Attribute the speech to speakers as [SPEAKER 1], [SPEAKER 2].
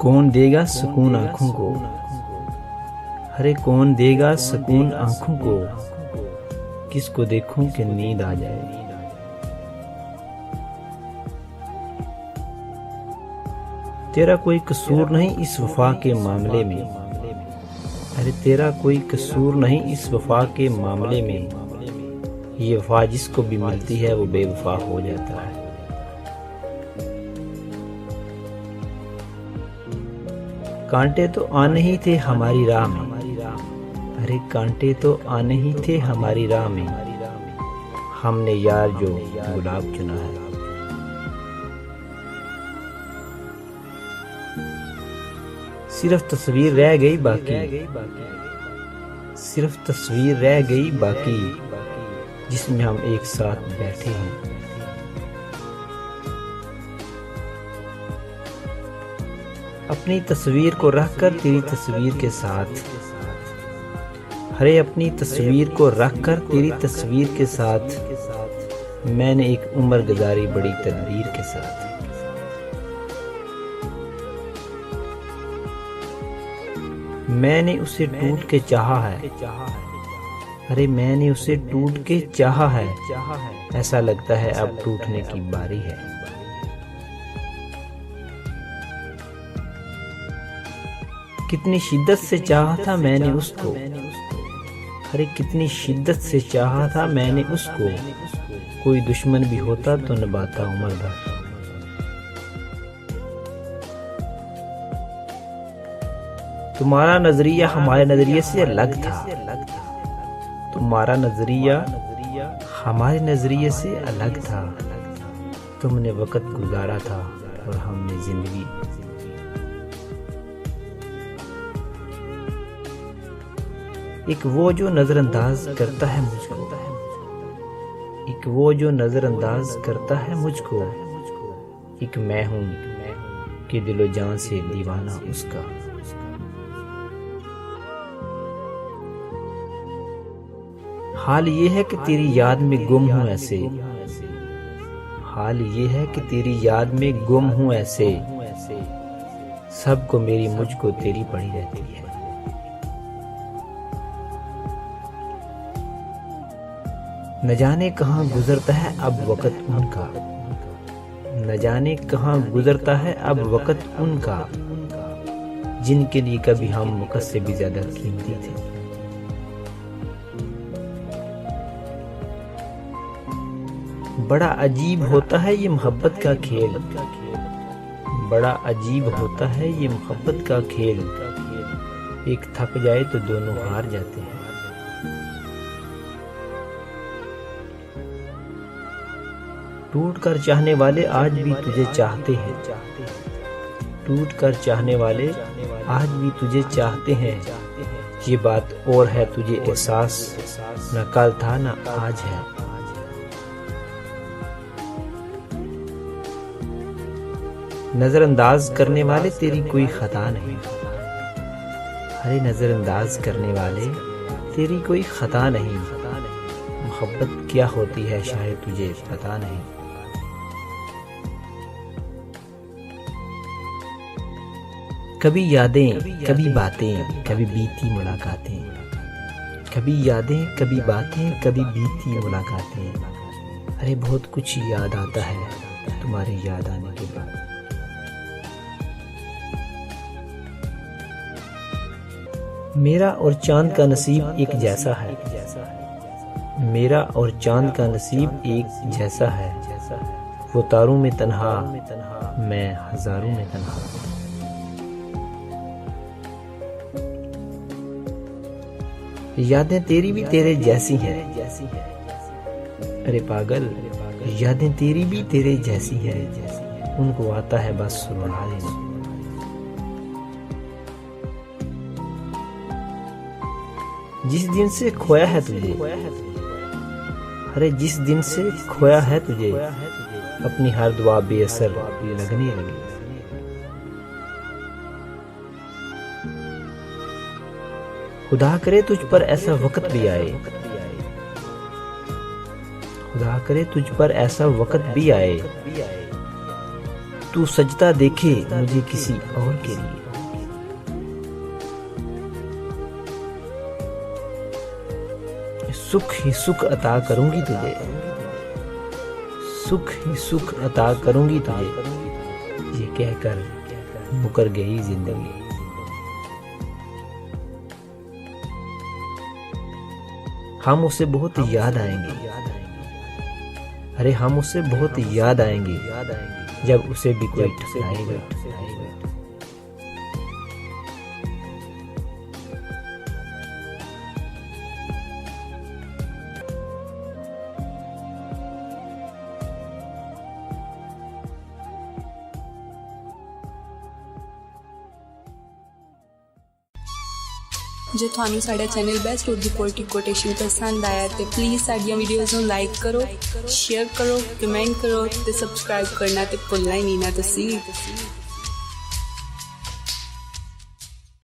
[SPEAKER 1] कौन देगा सुकून आँखों को, अरे कौन देगा सुकून आँखों को, किसको देखूं कि नींद आ जाए। तेरा कोई कसूर नहीं इस वफा के मामले में, अरे तेरा कोई कसूर नहीं इस वफा के मामले में। ये वफा जिसको भी मिलती है वो बेवफा हो जाता है। कांटे तो आने ही थे हमारी राह में, अरे कांटे तो आने ही थे हमारी राह में, हमने यार जो गुलाब चुना है। सिर्फ तस्वीर रह गई बाकी, सिर्फ तस्वीर रह गई बाकी, जिसमें हम एक साथ बैठे हैं। अपनी तस्वीर को रखकर तेरी तस्वीर के साथ, हरे अपनी तस्वीर को रखकर तेरी तस्वीर के साथ, मैंने एक उम्र गुजारी बड़ी तदबीर के साथ। मैंने उसे टूट के चाहा है, अरे मैंने उसे टूट के चाहा है, ऐसा लगता है अब टूटने की बारी है। कितनी शिद्दत से चाहा था मैंने उसको, अरे कितनी शिद्दत से चाहा था मैंने उसको, कोई दुश्मन भी होता तो निभाता उम्र भर। तुम्हारा नजरिया हमारे नजरिए से अलग था, तुम्हारा नजरिया हमारे नजरिए से अलग था। तुमने वक्त गुजारा था और हमने जिंदगी। एक वो जो नजरअंदाज करता है मुझको, एक वो जो नजरअंदाज करता है मुझको, एक मैं हूं कि दिलो जान से दीवाना उसका। हाल ये है कि तेरी याद में गुम हूं ऐसे, हाल ये है कि तेरी याद में गुम हूं ऐसे, सबको मेरी मुझको तेरी पड़ी रहती है। न जाने कहाँ गुजरता है अब वक्त उनका, न जाने कहाँ गुजरता है अब वक्त उनका, जिनके लिए कभी हम वक्त से भी ज्यादा कीमती थे। बड़ा अजीब होता है ये मोहब्बत का खेल, बड़ा अजीब होता है ये मोहब्बत का खेल, एक थक जाए तो दोनों हार जाते हैं। टूट कर चाहने वाले आज भी तुझे चाहते हैं, टूट कर चाहने वाले आज भी तुझे चाहते हैं। ये बात और है तुझे एहसास, न कल था न आज है। नजरअंदाज करने वाले तेरी कोई खता नहीं, अरे नजरअंदाज करने वाले तेरी कोई खता नहीं। मोहब्बत क्या होती है शायद तुझे पता नहीं। कभी यादें कभी बातें कभी बीती मुलाकातें, कभी यादें कभी बातें कभी बीती मुलाकातें। अरे बहुत कुछ याद आता है तुम्हारी याद आने के बाद। मेरा और चांद का नसीब एक जैसा है, मेरा और चांद का नसीब एक जैसा है। वो तारों में तन्हा, मैं हजारों में तन्हा। यादें तेरी भी तेरे जैसी हैं, अरे पागल यादें तेरी भी तेरे जैसी हैं, उनको आता है बस रुला देना। जिस दिन से खोया है तुझे, अरे जिस दिन से खोया है तुझे, अपनी हर दुआ बेअसर लगने लगी। खुदा करे तुझ पर ऐसा वक्त भी आए, खुदा करे तुझ पर ऐसा वक्त भी आए, तू सजता देखे मुझे किसी और के लिए। सुख ही सुख अता करूंगी तुझे, सुख ही सुख अता करूंगी तुझे, ये कहकर मुकर गई जिंदगी। हम उसे बहुत याद आएंगे, अरे हम उसे बहुत याद आएंगे, जब उसे भी कोई ठुकराएगा।
[SPEAKER 2] जो थानू साडा channel best Urdu poetic quotation पसंद आया तो प्लीज़ साडियां वीडियोज़ नूं लाइक करो, शेयर करो, कमेंट करो ते सबसक्राइब करना ते भुलना ही नहीं ना तुसी।